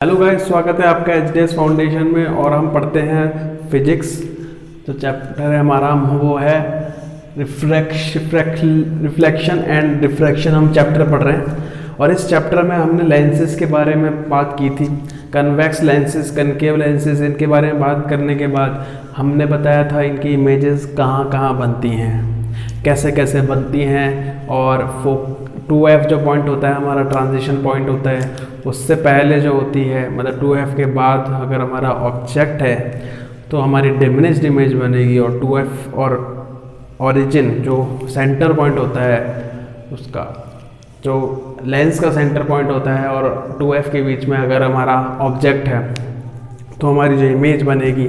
Hello guys, स्वागत है आपका एचडीएस फाउंडेशन में। और हम पढ़ते हैं फिजिक्स। जो चैप्टर है हमारा वो है रिफ्लेक्शन एंड डिफ्रैक्शन। हम चैप्टर पढ़ रहे हैं और इस चैप्टर में हमने लेंसेज के बारे में बात की थी। कन्वेक्स लेंसेज, कनकेव लेंसेज, इनके बारे में बात करने के बाद हमने बताया था इनकी इमेजेस कहाँ कहाँ बनती हैं, कैसे कैसे बनती हैं। और 2f जो पॉइंट होता है हमारा ट्रांजिशन पॉइंट होता है, उससे पहले जो होती है मतलब 2f के बाद अगर हमारा ऑब्जेक्ट है तो हमारी डिमिनिश्ड इमेज बनेगी। और 2f और ओरिजिन जो सेंटर पॉइंट होता है उसका, जो लेंस का सेंटर पॉइंट होता है और 2f के बीच में अगर हमारा ऑब्जेक्ट है तो हमारी जो इमेज बनेगी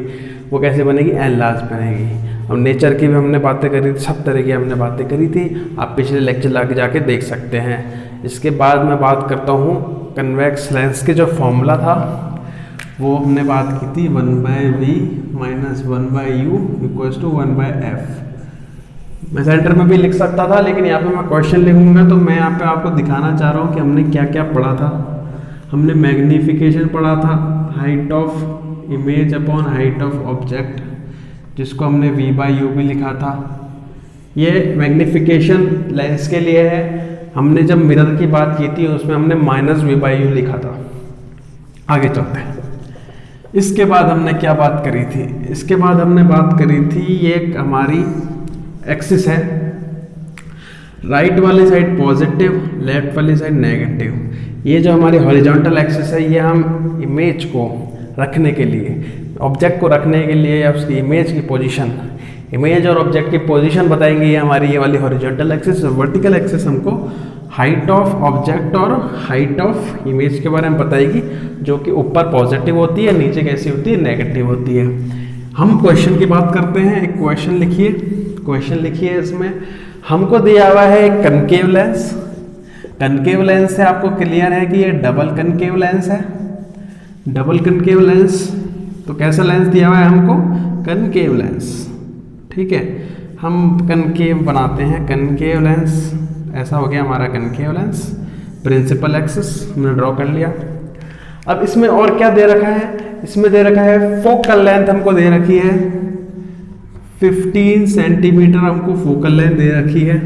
वो कैसे बनेगी, एनलार्ज बनेगी। अब नेचर की भी हमने बातें करी थी, सब तरह की हमने बातें करी थी, आप पिछले लेक्चर जाके देख सकते हैं। इसके बाद मैं बात करता हूँ कन्वेक्स लेंस के जो फॉर्मूला था वो हमने बात की थी 1/v - 1/u = 1/f। मैं सेंटर में भी लिख सकता था लेकिन यहाँ पे मैं क्वेश्चन लिखूंगा तो मैं यहाँ पे आपको दिखाना चाह रहा हूँ कि हमने क्या क्या पढ़ा था। हमने मैग्नीफिकेशन पढ़ा था, height of image upon height of object, जिसको हमने v/u भी लिखा था। ये मैग्नीफिकेशन लेंस के लिए है। हमने जब मिरर की बात की थी उसमें हमने -v/u लिखा था। आगे चलते हैं। इसके बाद हमने क्या बात करी थी, इसके बाद हमने बात करी थी ये एक हमारी एक्सिस है, राइट वाली साइड पॉजिटिव, लेफ्ट वाली साइड नेगेटिव। ये जो हमारी हॉरिजॉन्टल एक्सिस है ये हम इमेज को रखने के लिए, ऑब्जेक्ट को रखने के लिए या उसकी इमेज की पोजीशन, इमेज और ऑब्जेक्ट की पोजीशन बताएंगे। ये हमारी ये वाली हॉरिजॉन्टल एक्सिस। वर्टिकल एक्सिस हमको हाइट ऑफ ऑब्जेक्ट और हाइट ऑफ इमेज के बारे में बताएगी, जो कि ऊपर पॉजिटिव होती है, नीचे कैसी होती है, नेगेटिव होती है। हम क्वेश्चन की बात करते हैं। एक क्वेश्चन लिखिए, क्वेश्चन लिखिए। इसमें हमको दिया हुआ है एक कनकेव लेंस। कनकेव लेंस से आपको क्लियर है कि ये डबल कनकेव लेंस है। डबल कनकेव लेंस, तो कैसा लेंस दिया हुआ है हमको, कनकेव लेंस। ठीक है, हम कनकेव बनाते हैं, कनकेव लेंस। ऐसा हो गया हमारा कनकेव लेंस। प्रिंसिपल एक्सिस हमने ड्रॉ कर लिया। अब इसमें और क्या दे रखा है, इसमें दे रखा है फोकल लेंथ हमको दे रखी है 15 सेंटीमीटर, हमको फोकल लेंथ दे रखी है।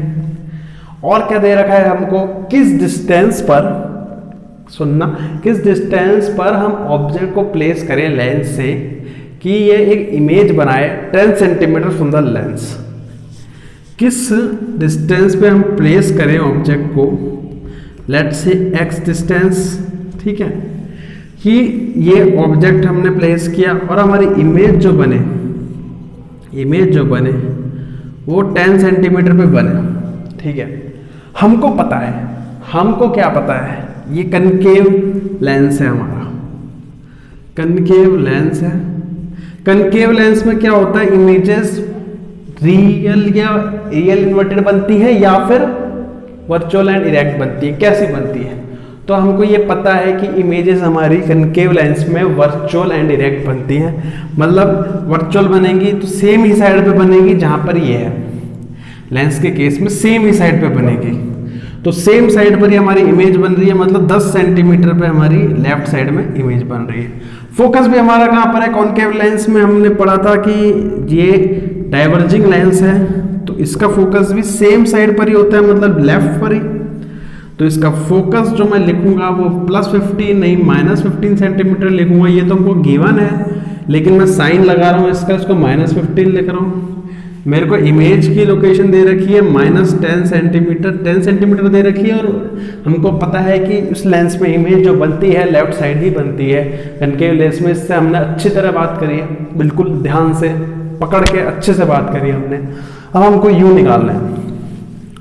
और क्या दे रखा है हमको, किस डिस्टेंस पर, सुनना, किस डिस्टेंस पर हम ऑब्जेक्ट को प्लेस करें लेंस से कि ये एक इमेज बनाए 10 सेंटीमीटर फ्रॉम द लेंस। किस डिस्टेंस पे हम प्लेस करें ऑब्जेक्ट को, लेट्स से x डिस्टेंस, ठीक है, कि ये ऑब्जेक्ट हमने प्लेस किया और हमारी इमेज जो बने, इमेज जो बने वो 10 सेंटीमीटर पे बने। ठीक है, हमको पता है, हमको क्या पता है, ये कनकेव लेंस है हमारा, कनकेव लेंस है। कनकेव लेंस में क्या होता है, इमेजेस रियल या रियल इन्वर्टेड बनती है या फिर वर्चुअल एंड इरेक्ट बनती है। कैसी बनती है, तो हमको ये पता है कि इमेजेस हमारी कनकेव लेंस में वर्चुअल एंड इरेक्ट बनती हैं। मतलब वर्चुअल बनेगी तो सेम ही साइड पे बनेगी जहां पर ये है, लेंस के केस में सेम ही साइड पे बनेगी। तो सेम साइड पर ही हमारी इमेज बन रही है, मतलब 10 सेंटीमीटर पे हमारी लेफ्ट साइड में इमेज बन रही है। फोकस भी हमारा कहाँ पर है, कॉनकेव लेंस में हमने पढ़ा था कि ये डाइवर्जिंग लेंस है, तो इसका फोकस भी सेम साइड पर ही होता है, मतलब लेफ्ट पर ही। तो इसका फोकस जो मैं लिखूंगा वो +15 नहीं -15 सेंटीमीटर लिखूंगा। ये तो हमको गिवन है लेकिन मैं साइन लगा रहा हूँ इसका, इसको -15 लिख रहा हूँ। मेरे को इमेज की लोकेशन दे रखी है -10 सेंटीमीटर, 10 सेंटीमीटर दे रखी है। और हमको पता है कि उस लेंस में इमेज जो बनती है लेफ्ट साइड ही बनती है कनकेव लेंस में। इससे हमने अच्छी तरह बात करी है, बिल्कुल ध्यान से पकड़ के अच्छे से बात करी है हमने। अब हमको u निकालना है,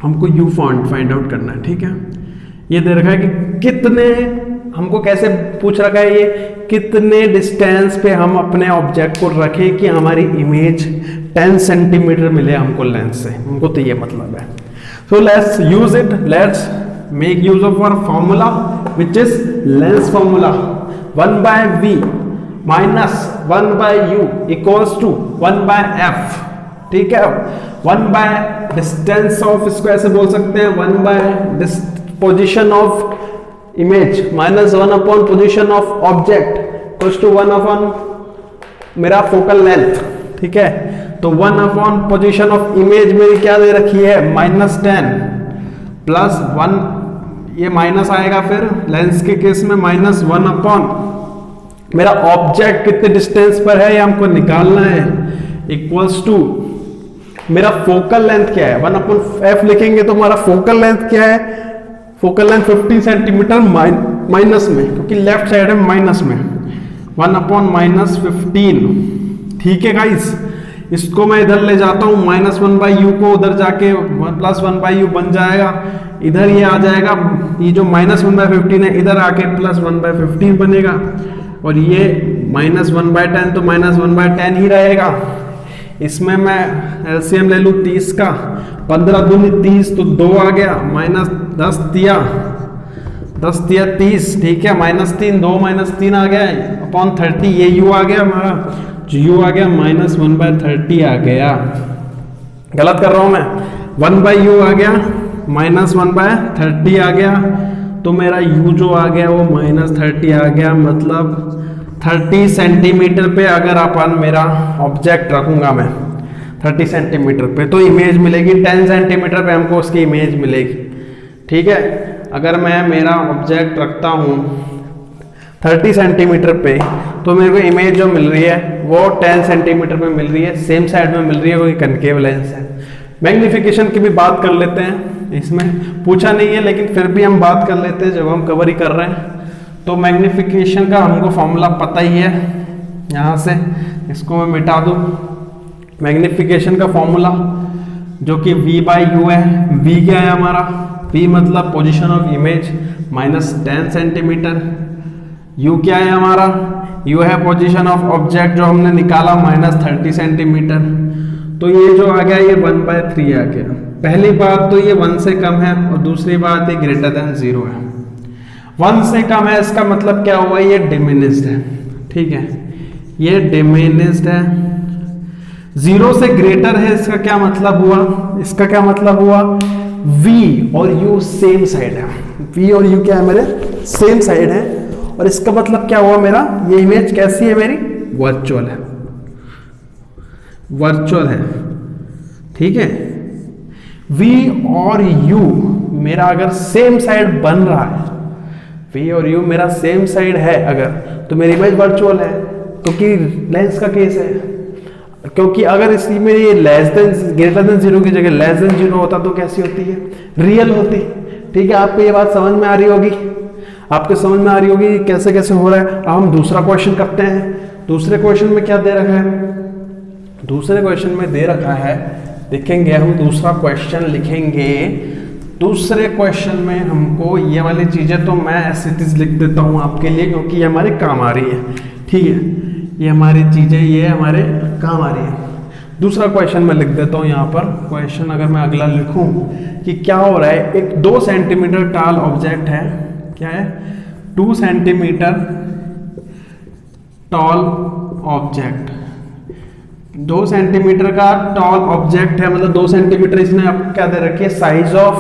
हमको u फाइंड आउट करना है। ठीक है, ये दे रखा है कि कितने, हमको कैसे पूछ रखा है, ये कितने डिस्टेंस पे हम अपने ऑब्जेक्ट को रखें कि हमारी इमेज 10 सेंटीमीटर मिले हमको लेंस से। हमको तो ये मतलब है। So let's use it, let's make use of our formula which is lens formula 1/v - 1/u = 1/f। ठीक है, 1/डिस्टेंस ऑफ, इसको ऐसे बोल सकते हैं position of image minus 1 upon position of object equals to 1 upon मेरा फोकल लेंथ, ठीक है। तो 1 अपॉन पोजिशन ऑफ इमेज मेरी क्या दे रखी है, -10 प्लस 1, ये माइनस आएगा फिर लेंस के केस में -1 अपॉन मेरा ऑब्जेक्ट कितने डिस्टेंस पर है ये हमको निकालना है, इक्वल्स टू मेरा फोकल लेंथ क्या है, 1 अपॉन f लिखेंगे तो हमारा फोकल लेंथ क्या है, फोकल लेंथ 15 सेंटीमीटर माइनस में, क्योंकि लेफ्ट साइड है माइनस में, 1 अपॉन -15, ठीक है गाइस। इसको मैं इधर ले जाता हूं, -1/u को उधर जाके +1/u बन जाएगा, इधर ये आ जाएगा, ये जो -1/15 है इधर आके +1/15 बनेगा, और ये -1/10 तो -1/10 ही रहेगा। इसमें मैं एलसीएम ले लूँ 30 का, 15 दूनी 30 तो 2 आ गया, -10 दिया 30, ठीक है, -3 2 -3 आ गया अपॉन 30, ये u आ गया हमारा, जो u आ गया -1/30 आ गया, गलत कर रहा हूं मैं, 1/u आ गया -1/30 आ गया, तो मेरा u जो आ गया वो -30 आ गया, मतलब 30 सेंटीमीटर पे अगर अपन मेरा ऑब्जेक्ट रखूंगा मैं 30 सेंटीमीटर पे, तो इमेज मिलेगी 10 सेंटीमीटर पे हमको उसकी इमेज मिलेगी, ठीक है। अगर मैं मेरा ऑब्जेक्ट रखता हूँ 30 सेंटीमीटर पे, तो मेरे को इमेज जो मिल रही है वो 10 सेंटीमीटर पे मिल रही है, सेम साइड में मिल रही है, क्योंकि कनकेव लेंस है। मैग्नीफिकेशन की भी बात कर लेते हैं, इसमें पूछा नहीं है लेकिन फिर भी हम बात कर लेते हैं जब हम कवर ही कर रहे हैं। तो मैग्नीफिकेशन का हमको फॉर्मूला पता ही है, यहाँ से इसको मैं मिटा दूँ। मैग्नीफिकेशन का फॉर्मूला जो कि v/u है, v क्या है हमारा, v मतलब position of image -10 centimetre, u क्या है हमारा, u है पोजीशन ऑफ ऑब्जेक्ट जो हमने निकाला -30 सेंटीमीटर, तो ये जो आ गया ये 1/3 आ गया। पहली बात तो ये 1 से कम है, और दूसरी बात ये ग्रेटर देन 0 है। 1 से कम है इसका मतलब क्या हुआ, ये डिमिनिश्ड है, ठीक है, ये डिमिनिश्ड है। 0 से ग्रेटर है, इसका क्या मतलब हुआ, इसका क्या मतलब हुआ, v और u सेम साइड है, v और u क्या है मेरे सेम साइड है, और इसका मतलब क्या हुआ, मेरा ये इमेज कैसी है, मेरी वर्चुअल है, वर्चुअल है, ठीक है। v और u मेरा अगर सेम साइड बन रहा है, v और u मेरा सेम साइड है अगर, तो मेरी इमेज वर्चुअल है, क्योंकि लेंस का केस है। क्योंकि अगर इसी में ये लेस देन ग्रेटर देन 0 की जगह लेस देन 0 होता तो कैसी होती है, रियल होती, ठीक है। आपको ये बात समझ में आ रही होगी, आपको समझ में आ रही होगी कैसे कैसे हो रहा है। अब हम दूसरा क्वेश्चन करते हैं। दूसरे क्वेश्चन में क्या दे रखा है, दूसरे क्वेश्चन में दे रखा है, देखेंगे हम दूसरा क्वेश्चन लिखेंगे। दूसरे क्वेश्चन में हमको ये वाली चीजें तो मैं ऐसे लिख देता हूँ आपके लिए, क्योंकि ये हमारे काम आ रही है, ठीक है, ये हमारी चीजें ये हमारे काम आ रही है। दूसरा क्वेश्चन मैं लिख देता हूँ यहाँ पर। क्वेश्चन अगर मैं अगला लिखूँ कि क्या हो रहा है, एक 2 सेंटीमीटर टॉल ऑब्जेक्ट है, क्या है 2 सेंटीमीटर टॉल ऑब्जेक्ट, 2 सेंटीमीटर का टॉल ऑब्जेक्ट है, मतलब 2 सेंटीमीटर इसने आपको क्या दे रखी है, साइज ऑफ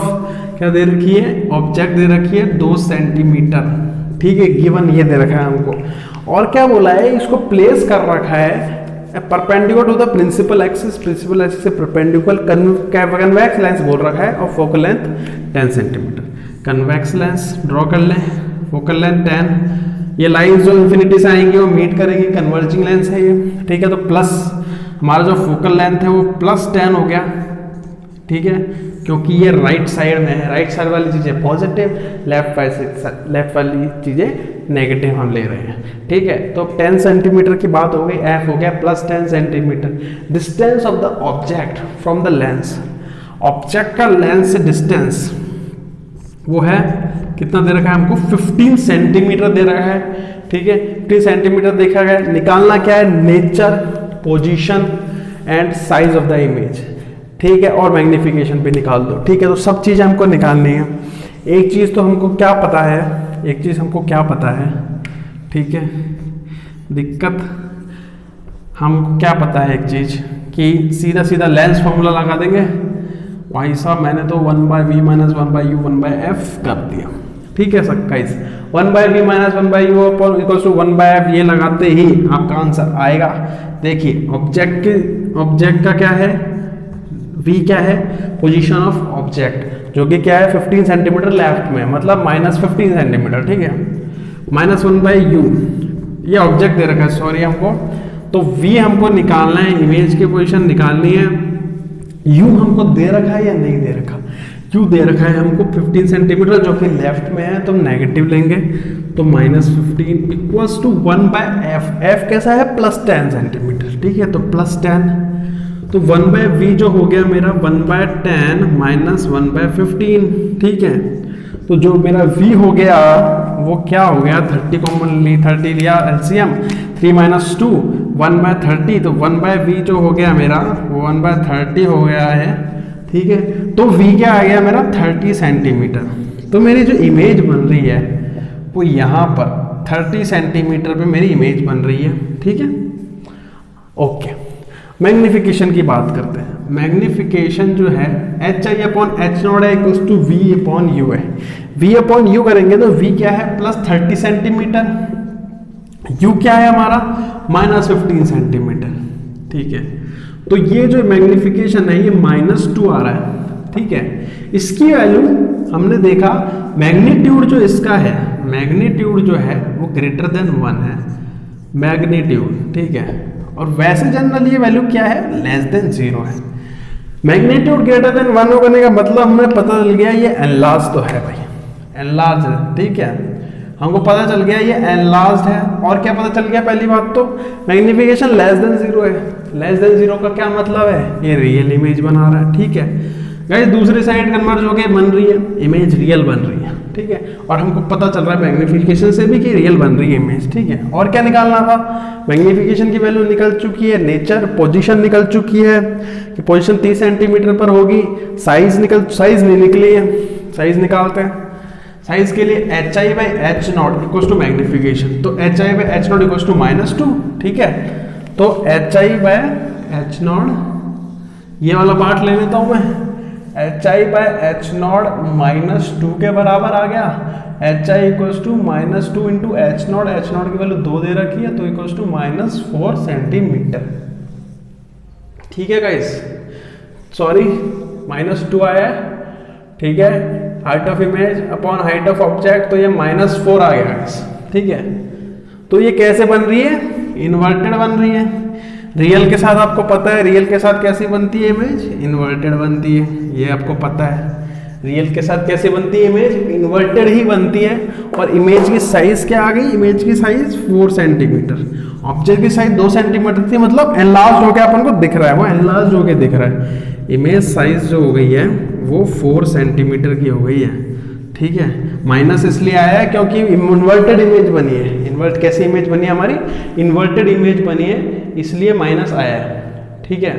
क्या दे रखी है, ऑब्जेक्ट दे रखी है 2 सेंटीमीटर, ठीक है, गिवन ये दे रखा है हमको। और क्या बोला है, इसको प्लेस कर रखा है perpendicular to the principal axis, principal axis से परपेंडिकुलर कन्वेक्स लेंस बोल रखा है, और focal length 10 centimetre. Convex lens draw कर लें, फोकल लेंथ 10, ये लाइंस जो इंफिनिटी से आएंगी वो मीट करेंगी, कन्वर्जिंग लेंस है ये, ठीक है। तो प्लस हमारा जो फोकल लेंथ है वो +10 हो गया, ठीक है, क्योंकि ये राइट साइड में है, राइट साइड वाली चीजें पॉजिटिव, लेफ्ट वाली चीजें नेगेटिव हम ले रहे हैं, ठीक है। तो 10 सेंटीमीटर की बात हो गई, f हो गया +10 centimetre. Distance of the object from the lens, object का लेंस से डिस्टेंस वो है कितना दे रखा है हमको, 15 सेंटीमीटर दे रखा है, ठीक है, 15 सेंटीमीटर देखा गया। निकालना क्या है, nature, position and size of the image, ठीक है, और मैग्नीफिकेशन भी निकाल दो, ठीक है। तो सब चीजें हमको निकालनी है। एक चीज तो हमको क्या पता है, एक चीज हमको क्या पता है, ठीक है, दिक्कत हमको क्या पता है, एक चीज कि सीधा सीधा लेंस फॉर्मूला लगा देंगे। भाई साहब मैंने तो 1/v - 1/u 1/f कर दिया, ठीक है guys, 1/v minus 1/u upon equals to 1/f, ये लगाते ही आपका आंसर आएगा। देखिए ऑब्जेक्ट का क्या है, v क्या है, पोजीशन ऑफ ऑब्जेक्ट, जो कि क्या है 15 सेंटीमीटर लेफ्ट में, मतलब -15 सेंटीमीटर, ठीक है। -1/u ये ऑब्जेक्ट दे रखा है, सॉरी हमको, तो v हमको निकालना है, इमेज की पोजीशन निकालनी है। u हमको दे रखा है या नहीं दे रखा, u दे रखा है हमको 15 सेंटीमीटर जो कि लेफ्ट में है, तो नेगेटिव लेंगे, तो -15 इक्वल्स टू 1/f, f कैसा है +10 सेंटीमीटर, ठीक है, तो +10, तो 1/v जो हो गया मेरा 1/10 माइनस 1/15, ठीक है। तो जो मेरा v हो गया वो क्या हो गया, 30 कॉमन ली, 30 लिया एलसीएम, 3 - 2 1/30, तो 1/v जो हो गया मेरा वो 1/30 हो गया है, ठीक है। तो v क्या आ गया मेरा 30 सेंटीमीटर। तो मेरी जो इमेज बन रही है वो यहाँ पर 30 सेंटीमीटर पे मेरी इमेज बन रही है, ठीक है। ओके, मैग्निफिकेशन की बात करते हैं। मैग्निफिकेशन जो है HI/H0 है इक्वल्स टू V/U है। V/U करेंगे तो V क्या है +30 सेंटीमीटर, U क्या है हमारा -15 सेंटीमीटर, ठीक है। तो ये जो मैग्निफिकेशन है ये -2 आ रहा है, ठीक है। इसकी वैल्यू हमने देखा, मैग्नीट्यूड जो इसका है, मैग्नीट्यूड जो है वो ग्रेटर देन 1 है, मैग्नीट्यूड, ठीक है। और वैसे जनरल ये वैल्यू क्या है, लेस देन 0 है। मैग्नीट्यूड ग्रेटर देन 1 होने का मतलब हमें पता चल गया ये एनलार्ज तो है भाई, एनलार्ज है, ठीक है। हमको पता चल गया ये एनलार्ज है। और क्या पता चल गया, पहली बात तो मैग्निफिकेशन लेस देन 0 है। लेस देन 0 का क्या मतलब है, ये रियल इमेज बना रहा है, ठीक है। गाइस दूसरी साइड कन्वर्ज होके बन रही है, इमेज रियल बन रही है, ठीक है। और हमको पता चल रहा है मैग्निफिकेशन से भी कि रियल बन रही है इमेज, ठीक है। और क्या निकालना था, मैग्निफिकेशन की वैल्यू निकल चुकी है, नेचर पोजीशन निकल चुकी है कि पोजीशन 30 सेंटीमीटर पर होगी, साइज नहीं निकली है, साइज निकालते हैं। साइज के लिए HI/H0 इक्वल्स टू मैग्निफिकेशन, तो HI/H0 इक्वल्स टू -2, ठीक है। तो HI/H0 ये वाला पार्ट ले लेता हूं मैं, HI/H0 -2 के बराबर आ गया। HI equals to -2 into H0, H0 की वैल्यू 2 दे रखी है, तो इक्वल्स टू -4 सेंटीमीटर, ठीक है गाइस, सॉरी -2 आया है, ठीक है। Height of image upon height of object, तो ये -4 आ गया गाइस, ठीक है। तो ये कैसे बन रही है, इन्वर्टेड बन रही है। रियल के साथ आपको पता है, रियल के साथ कैसी बनती है इमेज, इन्वर्टेड बनती है, ये आपको पता है। रियल के साथ कैसे बनती है इमेज, इन्वर्टेड ही बनती है। और इमेज की साइज क्या आ गई, इमेज की साइज 4 सेंटीमीटर, ऑब्जेक्ट की साइज 2 सेंटीमीटर थी, मतलब एनलार्ज होकर अपन को दिख रहा है, वो एनलार्ज होकर दिख रहा है। इमेज साइज जो हो गई है वो 4 सेंटीमीटर की हो गई है, ठीक है। माइनस इसलिए आया है क्योंकि इन्वर्टेड इमेज बनी है। इन्वर्ट कैसी इमेज बनी है हमारी, इन्वर्टेड इमेज बनी है, इसलिए माइनस आया है, ठीक है।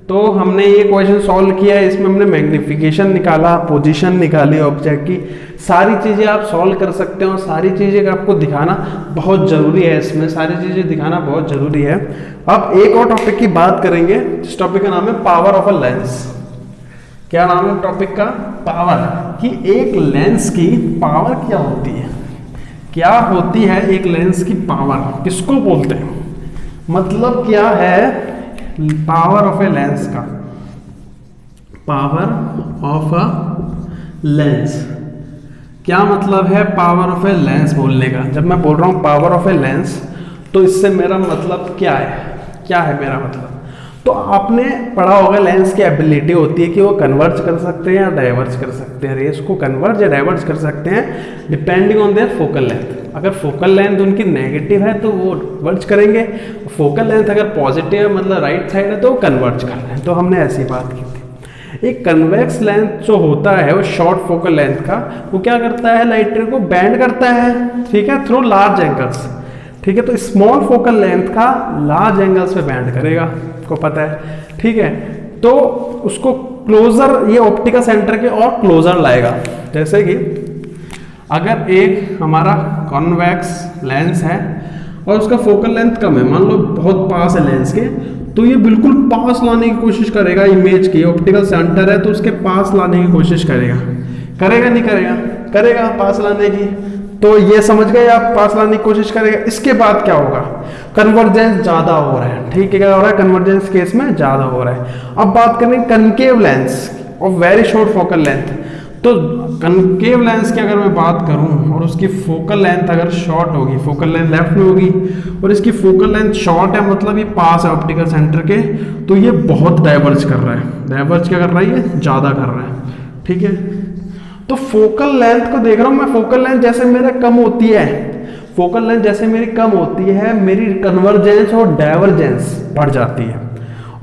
तो हमने ये क्वेश्चन सॉल्व किया है, इसमें हमने मैग्निफिकेशन निकाला, पोजीशन निकाली ऑब्जेक्ट की, सारी चीज़ें आप सॉल्व कर सकते हो। सारी चीज़ें आपको दिखाना बहुत ज़रूरी है, इसमें सारी चीज़ें दिखाना बहुत ज़रूरी है। अब एक और टॉपिक की बात करेंगे, जिस टॉपिक का नाम है पावर ऑफ अ लेंस। क्या नाम है टॉपिक का, पावर, कि एक लेंस की पावर क्या होती है, क्या होती है एक लेंस की पावर, किसको बोलते हैं, मतलब क्या है पावर ऑफ ए लेंस का, पावर ऑफ अ लेंस क्या मतलब है, पावर ऑफ ए लेंस बोलने का। जब मैं बोल रहा हूं पावर ऑफ ए लेंस तो इससे मेरा मतलब क्या है, क्या है मेरा मतलब। तो आपने पढ़ा होगा लेंस की एबिलिटी होती है कि वो कन्वर्ज कर सकते हैं या डाइवर्ज कर सकते हैं, रेस को कन्वर्ज या डाइवर्ज कर सकते हैं depending on their focal length. अगर फोकल लेंथ उनकी नेगेटिव है तो वो वर्ज करेंगे, फोकल लेंथ अगर पॉजिटिव है मतलब राइट साइड है तो वो कन्वर्ज कर रहे हैं। तो हमने ऐसी बात की थी। एक कन्वेक्स लेंथ जो होता है वो शॉर्ट फोकल लेंथ का, वो क्या करता है, लाइट रे को बैंड करता है, ठीक है, थ्रू लार्ज एंगल्स, ठीक है। तो स्मॉल फोकल लेंथ का लार्ज एंगल्स पे बैंड करेगा, आपको पता है, ठीक है। तो उसको क्लोजर, ये ऑप्टिकल सेंटर के और क्लोजर लाएगा। जैसे कि अगर एक हमारा कॉन्वेक्स लेंस है और उसका फोकल लेंथ कम है, मान लो बहुत पास है लेंस के, तो ये बिल्कुल पास लाने की कोशिश करेगा इमेज की, ऑप्टिकल सेंटर है तो उसके पास लाने की कोशिश करेगा, करेगा नहीं करेगा, करेगा पास लाने की। तो ये समझ गए आप, पास लाने की कोशिश करेगा। इसके बाद क्या होगा, कन्वर्जेंस ज्यादा हो रहा है, ठीक है, क्या हो रहा है, कन्वर्जेंस केस में ज्यादा हो रहा है। अब बात करें कनकेव लेंस और वेरी शॉर्ट फोकल लेंथ। तो कनकेव लेंस की अगर मैं बात करूं और उसकी फोकल लेंथ अगर शॉर्ट होगी, फोकल लेंथ लेफ्ट में होगी और इसकी फोकल लेंथ शॉर्ट है, मतलब ये पास है ऑप्टिकल सेंटर के, तो ये बहुत डाइवर्ज कर रहा है। डाइवर्ज क्या कर रहा है, ये ज्यादा कर रहा है, ठीक है। तो फोकल लेंथ को देख रहा हूं मैं, फोकल लेंथ जैसे मेरा कम होती है, फोकल लेंथ जैसे मेरी कम होती है, मेरी कन्वर्जेंस और डाइवर्जेंस बढ़ जाती है।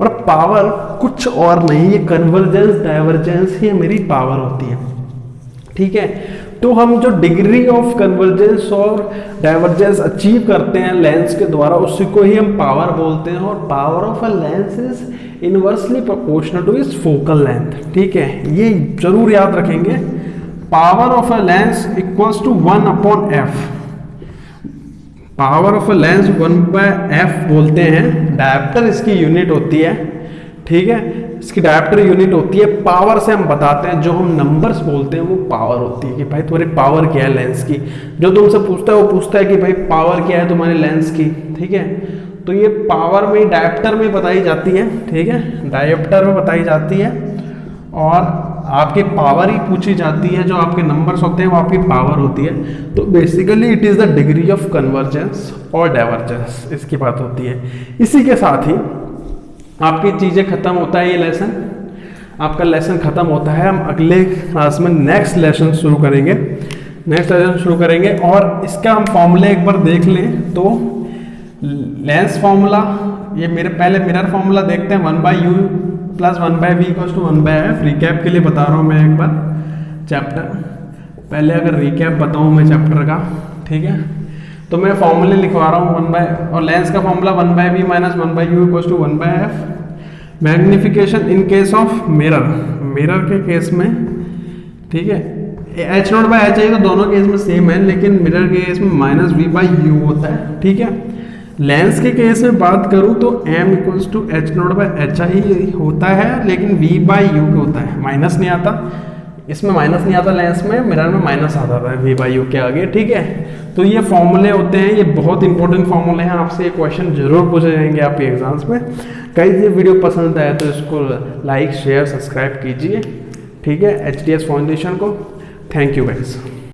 और पावर कुछ और नहीं, ये कन्वर्जेंस डाइवर्जेंस ही मेरी पावर होती है, ठीक है। तो हम जो डिग्री ऑफ कन्वर्जेंस और डाइवर्जेंस अचीव करते हैं लेंस के द्वारा, उसी को ही हम पावर बोलते हैं। और power of a lens is inversely proportional to its focal length, ठीक है, ये जरूर याद रखेंगे। Power of a lens equals to 1/f। Power of a lens 1/f बोलते हैं। डायप्टर इसकी यूनिट होती है, ठीक है, इसकी डायप्टर यूनिट होती है। पावर से हम बताते हैं, जो हम नंबर्स बोलते हैं वो पावर होती है कि भाई तुम्हारी पावर क्या है लेंस की। जो तुमसे पूछता है वो पूछता है कि भाई पावर क्या है तुम्हारे लेंस की, ठीक है। तो ये पावर में डायप्टर में बताई जाती है, ठीक है, डायप्टर में बताई जाती है। और आपकी पावर ही पूछी जाती है, जो आपके नंबर्स होते हैं वो आपकी पावर होती है। तो basically it is the degree of convergence और डाइवर्जेंस, इसकी बात होती है। इसी के साथ ही आपकी चीज़ें खत्म होता है, ये लेसन आपका लेसन खत्म होता है। हम अगले क्लास में नेक्स्ट लेसन शुरू करेंगे, नेक्स्ट लेसन शुरू करेंगे। और इसका हम फॉर्मूले एक बार देख लें तो लेंस फॉर्मूला, ये मेरे पहले मिरर फॉर्मूला देखते हैं, 1/u + 1/v = 1/f। रिकैप के लिए बता रहा हूँ मैं एक बार चैप्टर, पहले अगर रिकैप बताऊँ मैं चैप्टर का, ठीक है, तो मैं फॉर्मूले लिखवा रहा हूँ। और लेंस का formula 1/v - 1/u = 1/f। Magnification in case of mirror, mirror के केस में, ठीक है, h0/hi तो दोनों केस में सेम है, लेकिन मिरर के केस में -v/u होता है, ठीक है। लेंस के केस में बात करूं तो m = h0/hi होता है, लेकिन v/u का होता है, माइनस नहीं आता, इसमें माइनस नहीं आता लेंस में, मिरर में माइनस आता है v/u के आगे, ठीक है। तो ये फॉर्मूले होते हैं, ये बहुत इंपॉर्टेंट फॉर्मूले हैं, आपसे ये क्वेश्चन जरूर पूछे जाएंगे आपके एग्जाम्स में। कहीं ये वीडियो पसंद आया तो इसको लाइक शेयर सब्सक्राइब कीजिए, ठीक है, HDS फाउंडेशन को। Thank you guys.